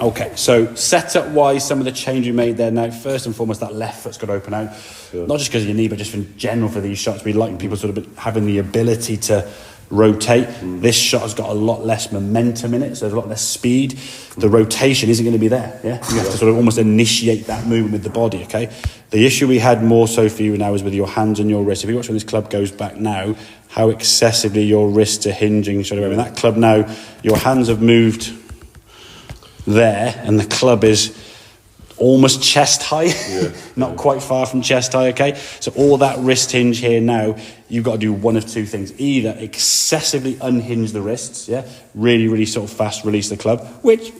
Okay, so setup-wise, some of the change we made there now, first and foremost, that left foot's got to open out. Yeah. Not just because of your knee, but just in general for these shots. We like people sort of having the ability to rotate. This shot has got a lot less momentum in it, so there's a lot less speed. The rotation isn't going to be there, yeah? You have to sort of almost initiate that movement with the body, okay? The issue we had more so for you now is with your hands and your wrists. If you watch when this club goes back now, how excessively your wrists are hinging. So in that club now, your hands have moved there and the club is almost chest high, not quite far from chest high, okay? So all that wrist hinge here now, you've got to do one of two things. Either excessively unhinge the wrists, really sort of fast release the club, which,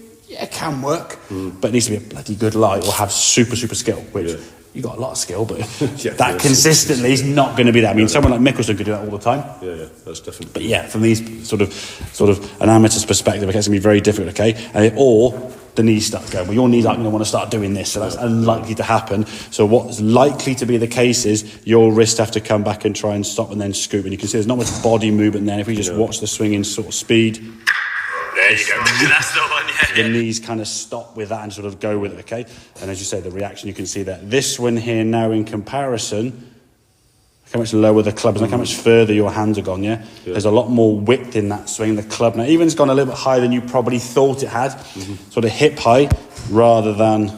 can work, but it needs to be a bloody good lie or have super skill, which you've got a lot of skill, but that consistently is not going to be that. I mean, someone like Mickelson could do that all the time. Yeah, that's definitely. But from these sort of an amateur's perspective, it's going to be very difficult, okay? Or the knees start going, well, your knees aren't going to want to start doing this, so that's unlikely to happen. So what's likely to be the case is your wrist have to come back and try and stop and then scoop. And you can see there's not much body movement there. If we just watch the swinging sort of speed. There you go. That's the one, The knees kind of stop with that and sort of go with it, okay? And as you say, the reaction you can see there. This one here now in comparison, look how much lower the club is, look how much further your hands are gone, There's a lot more width in that swing. The club now, even it's gone a little bit higher than you probably thought it had, sort of hip high rather than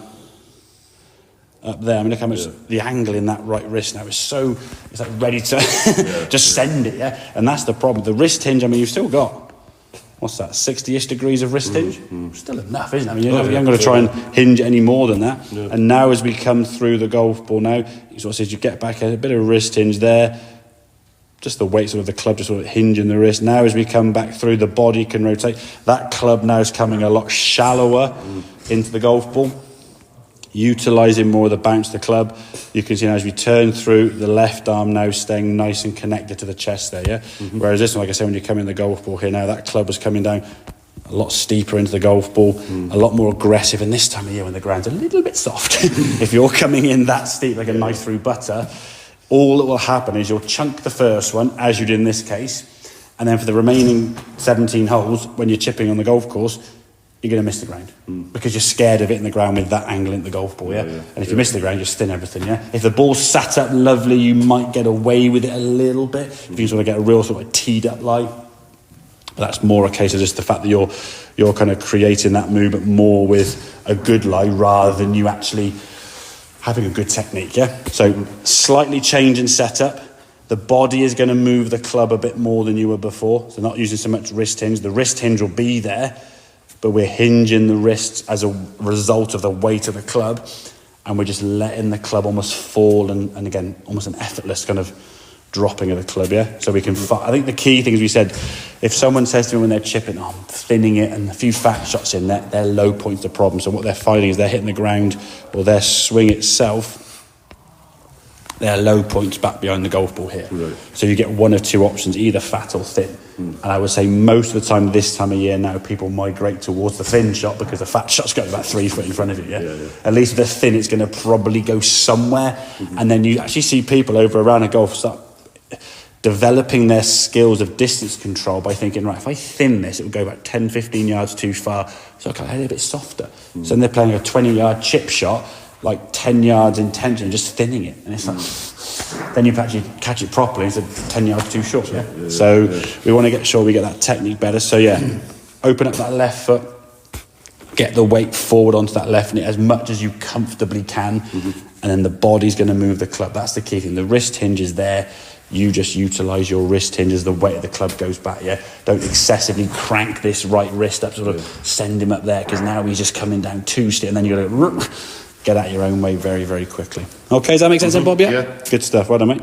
up there. I mean, look how much the angle in that right wrist now is so, it's like ready to just send it, And that's the problem. The wrist hinge, I mean, you've still got, what's that, 60-ish degrees of wrist hinge? Still enough, isn't it? I mean, you haven't got to try and hinge it any more than that. And now as we come through the golf ball now, you sort of says you get back a bit of wrist hinge there, just the weight sort of the club just sort of hinging the wrist. Now as we come back through, the body can rotate. That club now is coming a lot shallower into the golf ball, utilising more of the bounce of the club. You can see now as we turn through, the left arm now staying nice and connected to the chest there, Whereas this one, like I said, when you come in the golf ball here now, that club is coming down a lot steeper into the golf ball, a lot more aggressive. And this time of year when the ground's a little bit soft, if you're coming in that steep like a knife through butter, all that will happen is you'll chunk the first one, as you did in this case, and then for the remaining 17 holes, when you're chipping on the golf course, you're going to miss the ground because you're scared of hitting the ground with that angle into the golf ball, And if you miss the ground, you spin everything, If the ball's sat up lovely, you might get away with it a little bit if you sort of get a real sort of teed up lie. But that's more a case of just the fact that you're kind of creating that movement more with a good lie rather than you actually having a good technique, So slightly change in setup. The body is going to move the club a bit more than you were before, so not using so much wrist hinge. The wrist hinge will be there, but we're hinging the wrists as a result of the weight of the club, and we're just letting the club almost fall and again, almost an effortless kind of dropping of the club, So we can, I think the key thing is we said, if someone says to me when they're chipping, I'm thinning it and a few fat shots in there, their low point's the problem. So what they're finding is they're hitting the ground or their swing itself, their low point's back behind the golf ball here. Right. So you get one of two options, either fat or thin. And I would say most of the time, this time of year now, people migrate towards the thin shot because the fat shot's going about 3 foot in front of you, At least with the thin, it's going to probably go somewhere. And then you actually see people over around a golf start developing their skills of distance control by thinking, right, if I thin this, it will go about 10, 15 yards too far. So okay, a little bit softer. So then they're playing a 20-yard chip shot, like 10 yards in tension and just thinning it. And it's like, then you actually catch it properly instead of 10 yards too short, So we want to get sure we get that technique better. So open up that left foot, get the weight forward onto that left knee as much as you comfortably can, and then the body's going to move the club. That's the key thing. The wrist hinge is there. You just utilise your wrist hinge as the weight of the club goes back, Don't excessively crank this right wrist up, sort of send him up there, because now he's just coming down too steep, and then you've got to get out your own way very, very quickly. Okay, does that make sense then, Bob? Yeah? Good stuff. Well done, mate.